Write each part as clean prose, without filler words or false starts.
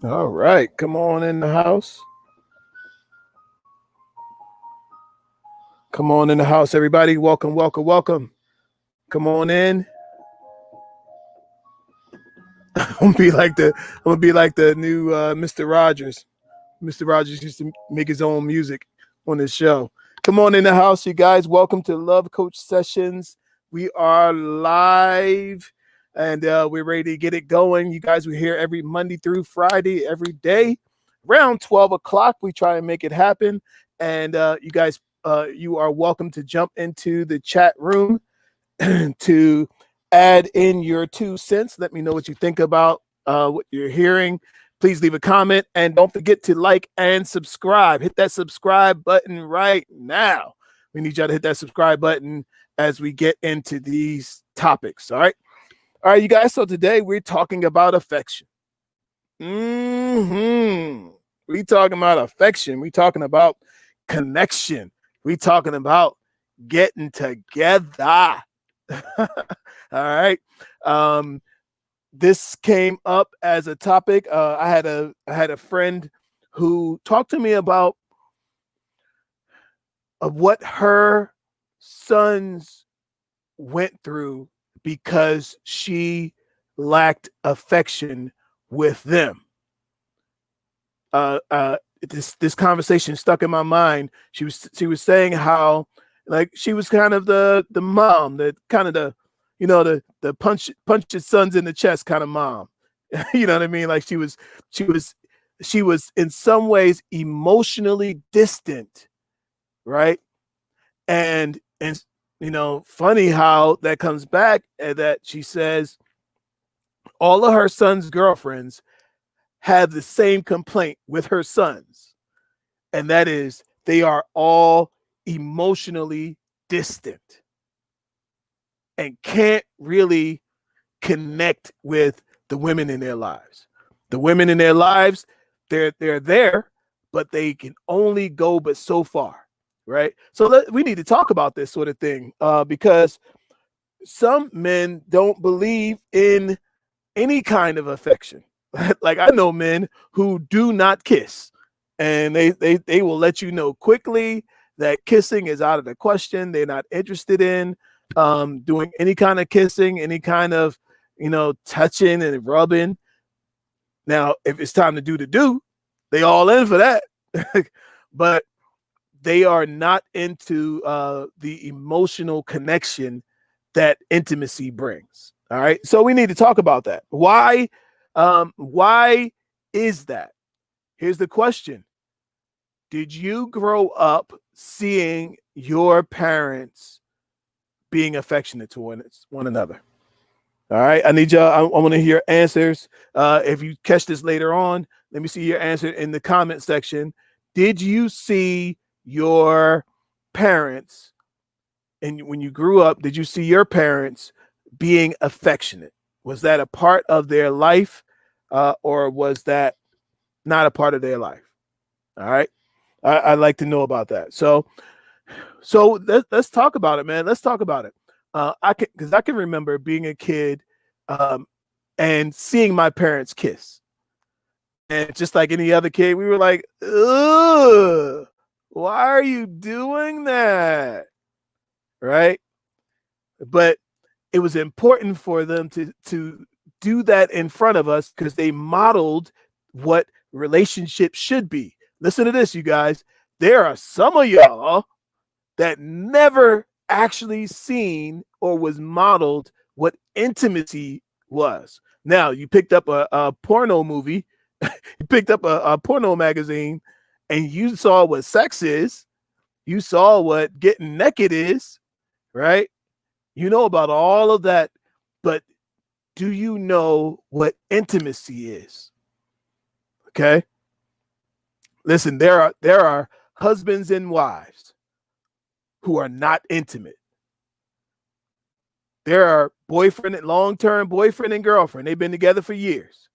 All right, come on in the house. Come on in the house, everybody. Welcome, welcome, welcome. Come on in. I'm gonna be like the new Mr. Rogers. Mr. Rogers used to make his own music on his show. Come on in the house, you guys. Welcome to Love Coach Sessions. We are live and we're ready to get it going. You guys, we're here every Monday through Friday, every day. Around 12 o'clock, we try and make it happen. And you guys, you are welcome to jump into the chat room to add in your 2 cents. Let me know what you think about what you're hearing. Please leave a comment and don't forget to like and subscribe. Hit that subscribe button right now. We need y'all to hit that subscribe button as we get into these topics. All right. All right, you guys. So today we're talking about affection. We talking about affection. We talking about connection. We talking about getting together. All right. This came up as a topic. I had a friend who talked to me about what her sons went through because she lacked affection with them. This conversation stuck in my mind. She was saying how like she was kind of the mom, the kind of the punch his sons in the chest kind of mom. You know what I mean? Like she was in some ways emotionally distant, right? And funny how that comes back and that she says all of her son's girlfriends have the same complaint with her sons, and that is they are all emotionally distant and can't really connect with the women in their lives. The women in their lives, they're there, but they can only go but so far, right? So we need to talk about this sort of thing because some men don't believe in any kind of affection. Like I know men who do not kiss, and they will let you know quickly that kissing is out of the question. They're not interested in doing any kind of kissing, any kind of touching and rubbing. Now, if it's time to do, they all in for that. But they are not into the emotional connection that intimacy brings. All right. So we need to talk about that. Why is that? Here's the question. Did you grow up seeing your parents being affectionate to one another? All right. I need y'all. I want to hear answers. If you catch this later on, let me see your answer in the comment section. Did you see your parents, and when you grew up, did you see your parents being affectionate? Was that a part of their life, or was that not a part of their life? All right. I'd like to know about that. So let's talk about it, man. Let's talk about it. I can remember being a kid um, and seeing my parents kiss, and just like any other kid, we were like, "Ugh, why are you doing that?" Right? But it was important for them to do that in front of us because they modeled what relationships should be. Listen to this, you guys. There are some of y'all that never actually seen or was modeled what intimacy was. Now, you picked up a porno movie, you picked up a porno magazine, and you saw what sex is. You saw what getting naked is, right? You know about all of that, but do you know what intimacy is? Okay. Listen, there are husbands and wives who are not intimate. There are boyfriend and long-term boyfriend and girlfriend. They've been together for years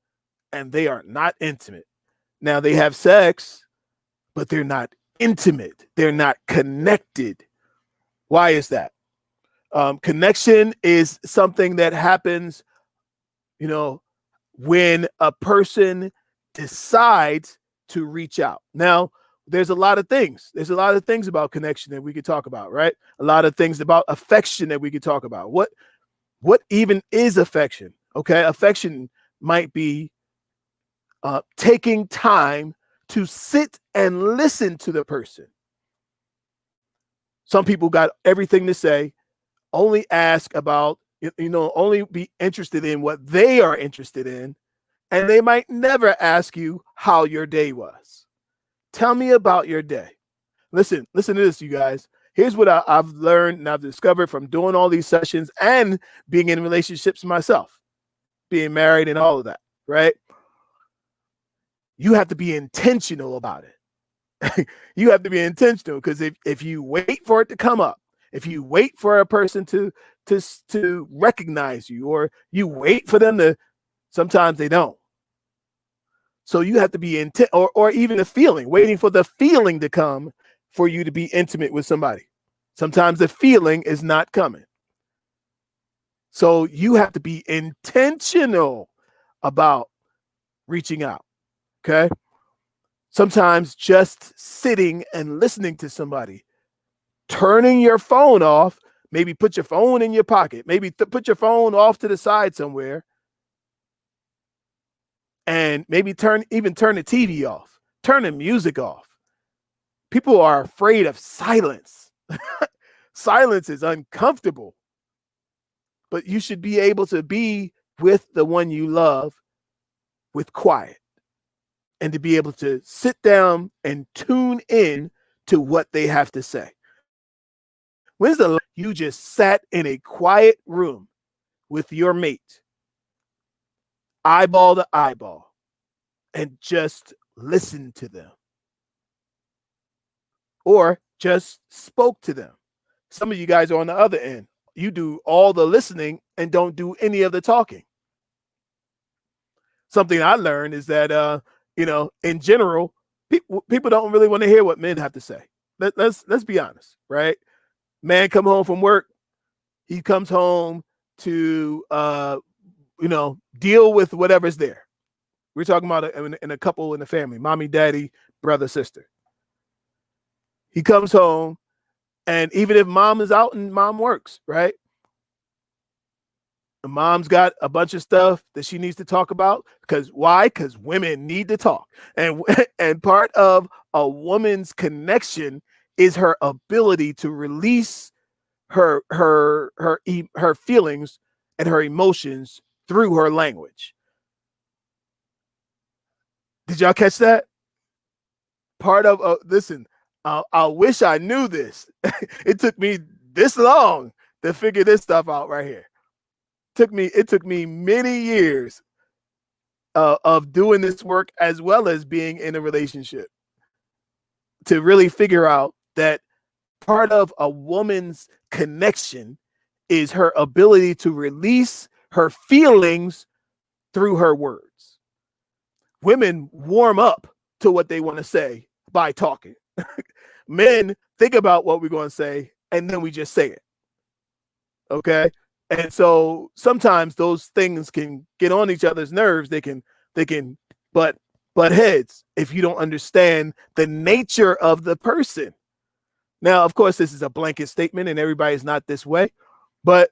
and they are not intimate. Now they have sex, but they're not intimate. They're not connected. Why is that? Connection is something that happens, when a person decides to reach out. Now, there's a lot of things. There's a lot of things about connection that we could talk about, right? A lot of things about affection that we could talk about. What even is affection? Okay, affection might be taking time to sit and listen to the person. Some people got everything to say, only ask about, only be interested in what they are interested in, and they might never ask you how your day was. Tell me about your day. Listen to this, you guys. Here's what I've learned and I've discovered from doing all these sessions and being in relationships myself, being married and all of that, right? You have to be intentional about it. You have to be intentional, because if you wait for it to come up, if you wait for a person to recognize you, or you wait for them to, sometimes they don't. So you have to be intent, or even a feeling, waiting for the feeling to come for you to be intimate with somebody. Sometimes the feeling is not coming. So you have to be intentional about reaching out. Okay. Sometimes just sitting and listening to somebody, turning your phone off, maybe put your phone in your pocket, maybe put your phone off to the side somewhere, and maybe turn the TV off, turn the music off. People are afraid of silence. Silence is uncomfortable, but you should be able to be with the one you love with quiet, and to be able to sit down and tune in to what they have to say. When's the last you just sat in a quiet room with your mate, eyeball to eyeball, and just listened to them, or just spoke to them? Some of you guys are on the other end. You do all the listening and don't do any of the talking. Something I learned is that, in general, people don't really want to hear what men have to say. Let's be honest, right? Man come home from work. He comes home to, deal with whatever's there. We're talking about in a couple in the family, mommy, daddy, brother, sister. He comes home, and even if mom is out and mom works, right? The mom's got a bunch of stuff that she needs to talk about. Because why? Because women need to talk. And part of a woman's connection is her ability to release her feelings and her emotions through her language. Did y'all catch that? Part of listen, I wish I knew this. It took me this long to figure this stuff out right here. It took me many years of doing this work, as well as being in a relationship, to really figure out that part of a woman's connection is her ability to release her feelings through her words. Women warm up to what they want to say by talking. Men think about what we're going to say, and then we just say it. Okay. And so sometimes those things can get on each other's nerves. They can butt heads if you don't understand the nature of the person. Now, of course, this is a blanket statement and everybody's not this way, but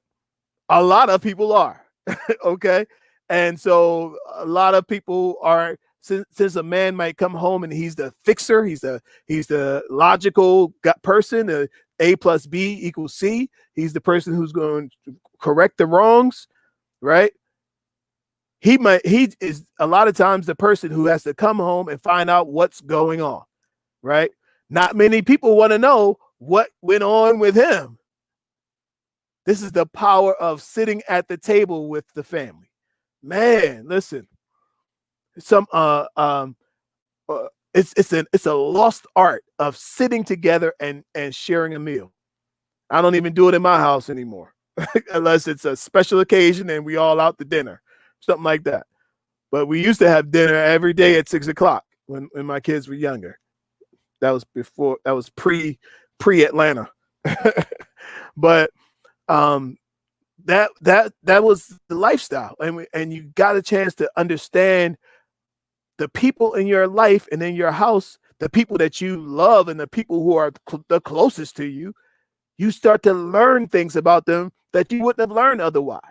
a lot of people are. Okay. And so a lot of people are, since a man might come home and he's the fixer, he's the logical person, A plus B equals C. He's the person who's going to correct the wrongs, right? He is a lot of times the person who has to come home and find out what's going on, right? Not many people want to know what went on with him. This is the power of sitting at the table with the family. Man, listen. It's a lost art of sitting together and sharing a meal. I don't even do it in my house anymore, unless it's a special occasion and we all out to dinner, something like that. But we used to have dinner every day at 6 o'clock when my kids were younger. That was pre Atlanta. But that was the lifestyle, and you got a chance to understand the people in your life and in your house, the people that you love and the people who are the closest to you, you start to learn things about them that you wouldn't have learned otherwise.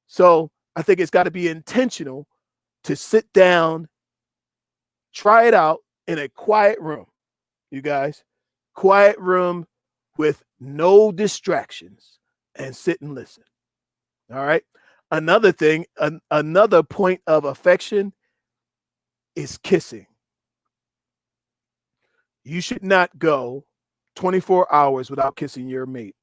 So I think it's got to be intentional to sit down, try it out in a quiet room, you guys, quiet room with no distractions, and sit and listen. All right. Another thing, another point of affection is kissing. You should not go 24 hours without kissing your mate.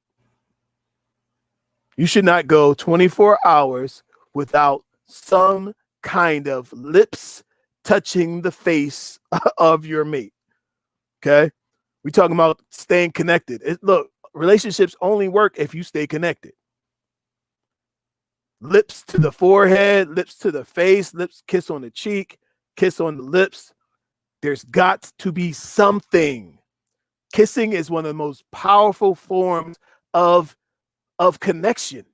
You should not go 24 hours without some kind of lips touching the face of your mate. Okay. We're talking about staying connected. Look, relationships only work if you stay connected. Lips to the forehead, lips to the face, lips, kiss on the cheek, kiss on the lips. There's got to be something. Kissing is one of the most powerful forms of connection,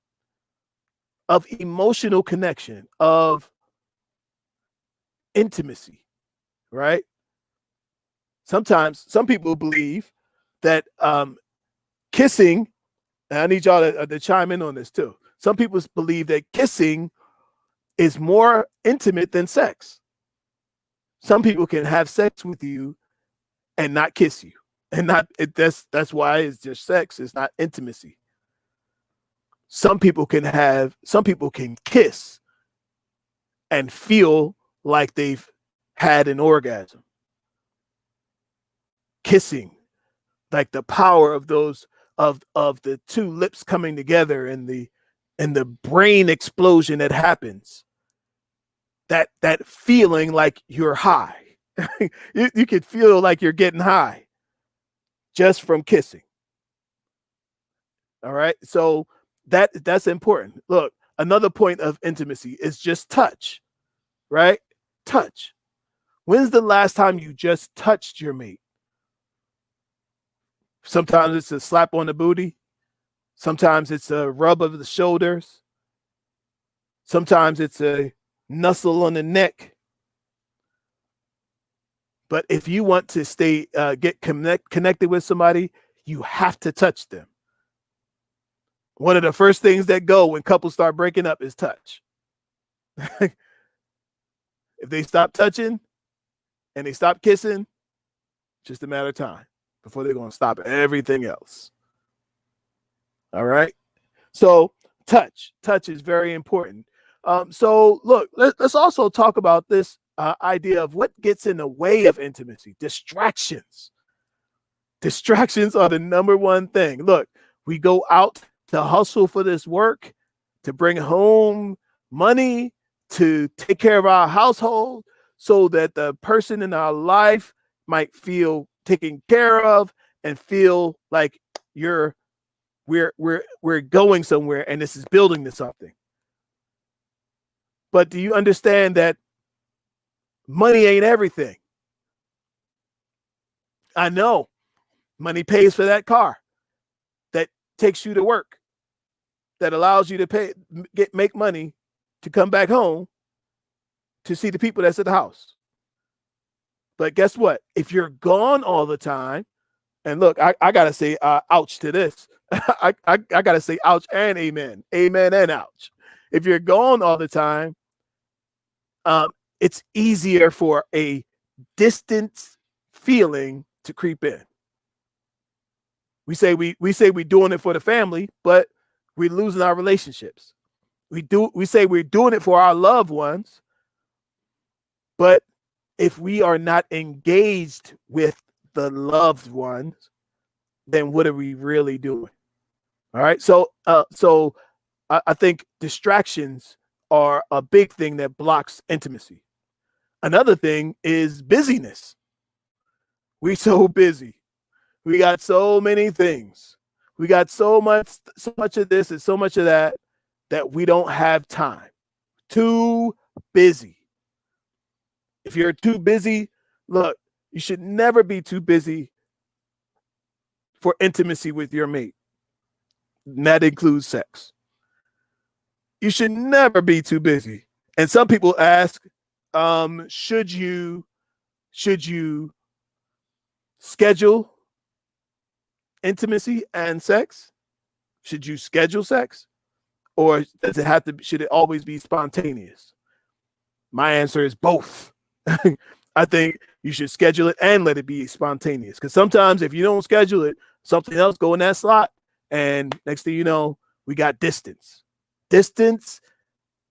of emotional connection, of intimacy, right? Sometimes some people believe that kissing, and I need y'all to chime in on this too. Some people believe that kissing is more intimate than sex. Some people can have sex with you and not kiss you, and that's why it's just sex. It's not intimacy. Some people can kiss and feel like they've had an orgasm. Kissing, like the power of those of the two lips coming together and the brain explosion that happens. That feeling like you're high. You could feel like you're getting high just from kissing. All right. So that's important. Look, another point of intimacy is just touch, right? Touch. When's the last time you just touched your mate? Sometimes it's a slap on the booty. Sometimes it's a rub of the shoulders. Sometimes it's a nuzzle on the neck. But if you want to stay, get connected with somebody, you have to touch them. One of the first things that go when couples start breaking up is touch. If they stop touching and they stop kissing, just a matter of time before they're going to stop everything else. All right. So touch is very important. So look, let's also talk about this idea of what gets in the way of intimacy. Distractions. Distractions are the number one thing. Look, we go out to hustle for this work, to bring home money, to take care of our household so that the person in our life might feel taken care of and feel like we're going somewhere and this is building to something. But do you understand that money ain't everything? I know money pays for that car that takes you to work, that allows you to make money to come back home to see the people that's at the house. But guess what? If you're gone all the time, and look, I gotta say ouch to this. I gotta say ouch and amen. Amen and ouch. If you're gone all the time, it's easier for a distance feeling to creep in. We say we're doing it for the family, but we're losing our relationships. We say we're doing it for our loved ones, but if we are not engaged with the loved ones, then what are we really doing? All right. So I think distractions are a big thing that blocks intimacy. Another thing is busyness. We're so busy. We got so many things. We got so much of this and so much of that we don't have time. Too busy. If you're too busy, look, you should never be too busy for intimacy with your mate. And that includes sex. You should never be too busy. And some people ask, Should you schedule intimacy and sex? Should you schedule sex? Or does it have to, should it always be spontaneous? My answer is both. I think you should schedule it and let it be spontaneous. Because sometimes if you don't schedule it, something else go in that slot. And next thing you know, we got distance. Distance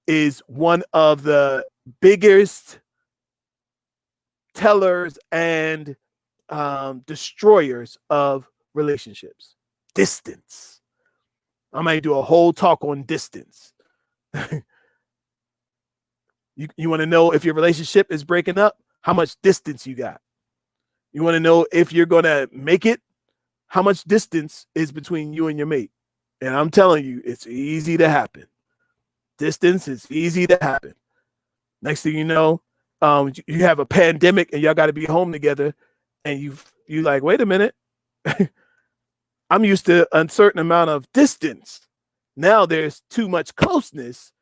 is one of the biggest tellers and destroyers of relationships. Distance. I might do a whole talk on distance. You want to know if your relationship is breaking up? How much distance you got? You want to know if you're going to make it? How much distance is between you and your mate? And I'm telling you, it's easy to happen. Distance is easy to happen. Next thing you know, you have a pandemic and y'all got to be home together, and you like, wait a minute, I'm used to a certain amount of distance. Now there's too much closeness,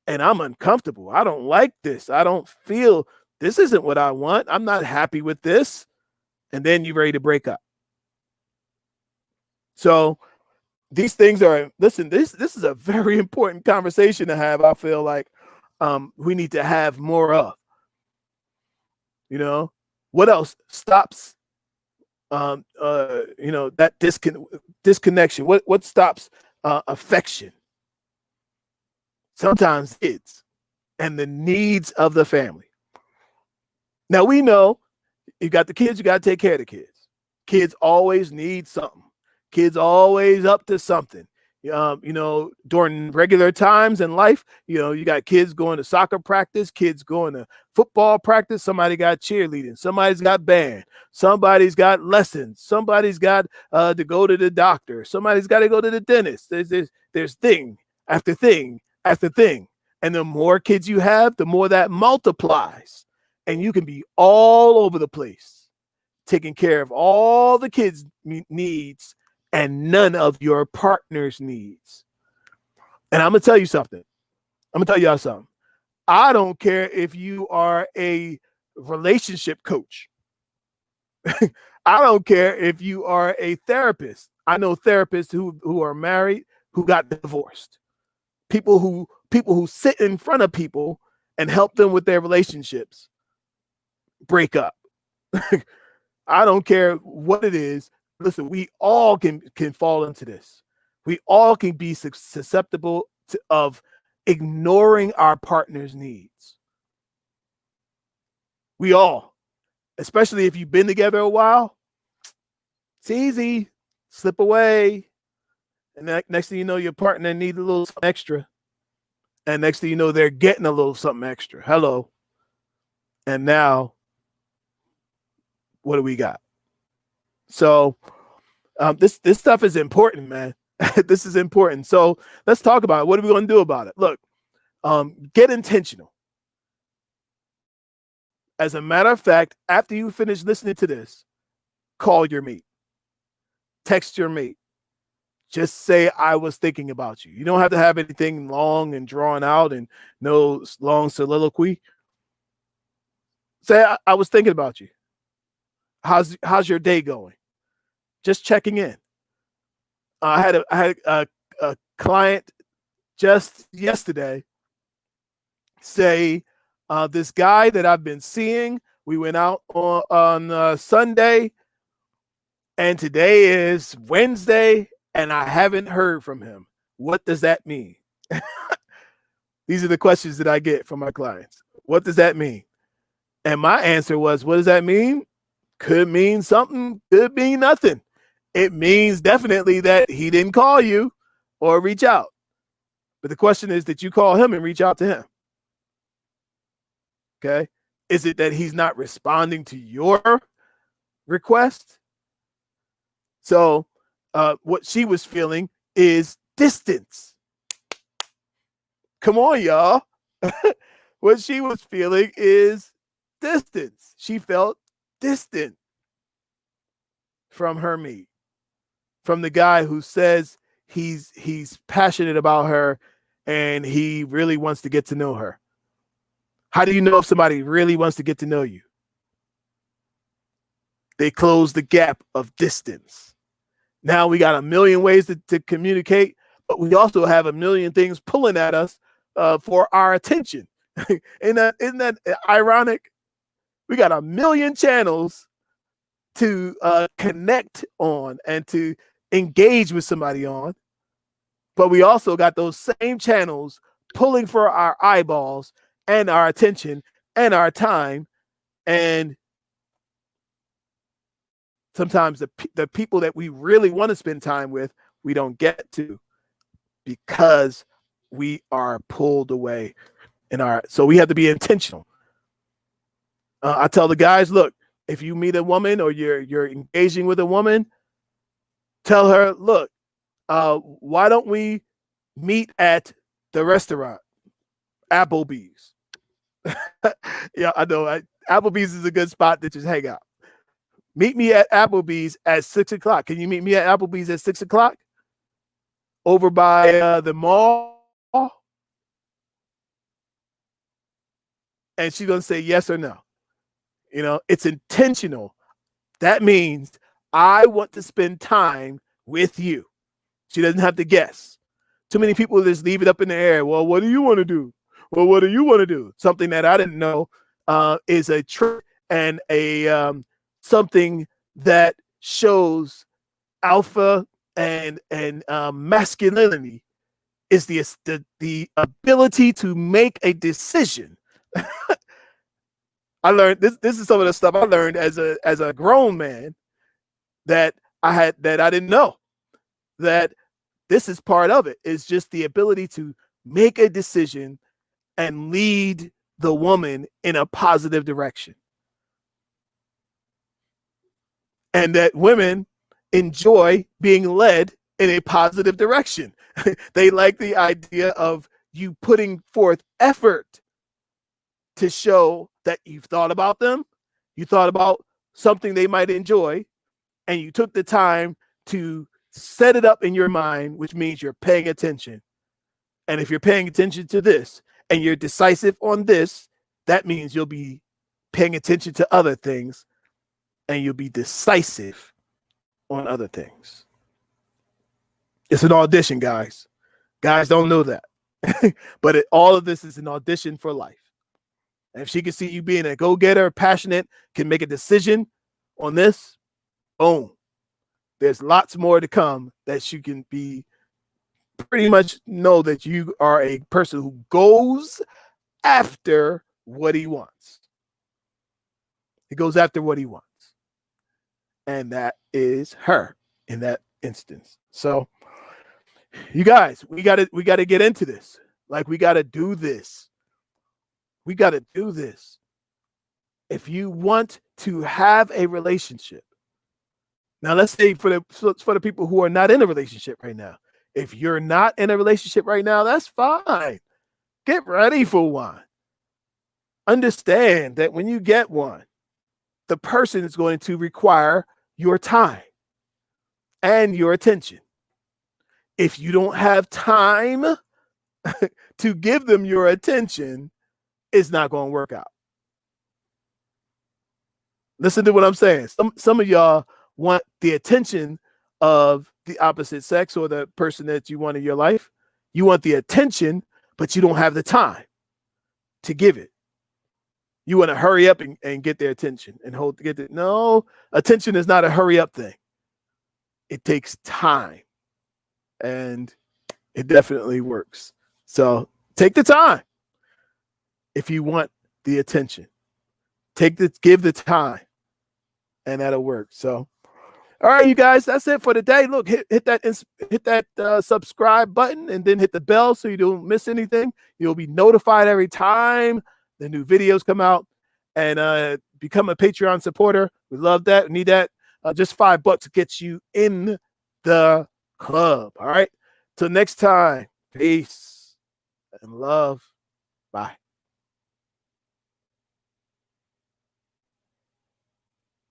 and I'm uncomfortable. I don't like this. I don't feel, this isn't what I want. I'm not happy with this. And then you're ready to break up. So these things are, listen, this is a very important conversation to have. I feel like we need to have more of. You know, what else stops that disconnection? What stops affection? Sometimes kids and the needs of the family. Now we know you got the kids, you got to take care of the kids. Kids always need something. Kids always up to something. During regular times in life, you got kids going to soccer practice, kids going to football practice. Somebody got cheerleading. Somebody's got band. Somebody's got lessons. Somebody's got to go to the doctor. Somebody's got to go to the dentist. There's thing after thing after thing. And the more kids you have, the more that multiplies. And you can be all over the place, taking care of all the kids' needs and none of your partner's needs. And I'm going to tell you something. I'm going to tell y'all something. I don't care if you are a relationship coach. I don't care if you are a therapist. I know therapists who are married who got divorced. People who sit in front of people and help them with their relationships break up. I don't care what it is. Listen, we all can fall into this. We all can be susceptible of ignoring our partner's needs. We all, especially if you've been together a while, it's easy, slip away. And next thing you know, your partner needs a little something extra. And next thing you know, they're getting a little something extra. Hello. And now, what do we got? So this stuff is important, man. This is important. So let's talk about it. What are we going to do about it? Look, get intentional. As a matter of fact, after you finish listening to this, call your mate. Text your mate. Just say, I was thinking about you. You don't have to have anything long and drawn out and no long soliloquy. Say, I was thinking about you. How's your day going? Just checking in. I had a client just yesterday say, this guy that I've been seeing, we went out on Sunday, and today is Wednesday, and I haven't heard from him. What does that mean? These are the questions that I get from my clients. What does that mean? And my answer was, what does that mean? Could mean something, could mean nothing. It means definitely that he didn't call you or reach out. But the question is that you call him and reach out to him. Okay. Is it that he's not responding to your request? So what she was feeling is distance. Come on, y'all. What she was feeling is distance. She felt distant from her mate, from the guy who says he's passionate about her and he really wants to get to know her. How do you know if somebody really wants to get to know you? They close the gap of distance. Now we got a million ways to communicate, but we also have a million things pulling at us for our attention. Isn't that ironic? We got a million channels to connect on and to engage with somebody on, but we also got those same channels pulling for our eyeballs and our attention and our time. And sometimes the people that we really want to spend time with, we don't get to because we are pulled away so we have to be intentional. I tell the guys, look, if you meet a woman or you're engaging with a woman, tell her, look, why don't we meet at the restaurant, Applebee's? Yeah, I know. Applebee's is a good spot to just hang out. Meet me at Applebee's at 6 o'clock. Can you meet me at Applebee's at 6 o'clock? Over by the mall? And she's going to say yes or no. You know, it's intentional. That means I want to spend time with you. She doesn't have to guess. Too many people just leave it up in the air. Well, what do you want to do? Well, what do you want to do? Something that I didn't know is a trick and a something that shows alpha and masculinity is the ability to make a decision. I learned this is some of the stuff I learned as a grown man that I didn't know, that this is part of it. It's just the ability to make a decision and lead the woman in a positive direction. And that women enjoy being led in a positive direction. They like the idea of you putting forth effort to show that you've thought about them, you thought about something they might enjoy, and you took the time to set it up in your mind, which means you're paying attention. And if you're paying attention to this and you're decisive on this, that means you'll be paying attention to other things and you'll be decisive on other things. It's an audition, guys. Guys don't know that. But all of this is an audition for life. And if she can see you being a go-getter, passionate, can make a decision on this, boom. There's lots more to come that you can be pretty much know that you are a person who goes after what he wants. He goes after what he wants. And that is her in that instance. So you guys, we got to get into this. Like, we got to do this. We got to do this. If you want to have a relationship, now let's say for the people who are not in a relationship right now, if you're not in a relationship right now, that's fine. Get ready for one. Understand that when you get one, the person is going to require your time and your attention. If you don't have time to give them your attention, it's not going to work out. Listen to what I'm saying. Some of y'all want the attention of the opposite sex or the person that you want in your life. You want the attention, but you don't have the time to give it. You want to hurry up and get their attention and no, attention is not a hurry up thing. It takes time, and it definitely works. So take the time. If you want the attention, give the time, and that'll work. So, all right, you guys, that's it for today. Look, hit that subscribe button and then hit the bell so you don't miss anything. You'll be notified every time the new videos come out, and become a Patreon supporter. We love that. We need that. Just $5 gets you in the club. All right. Till next time. Peace and love. Bye.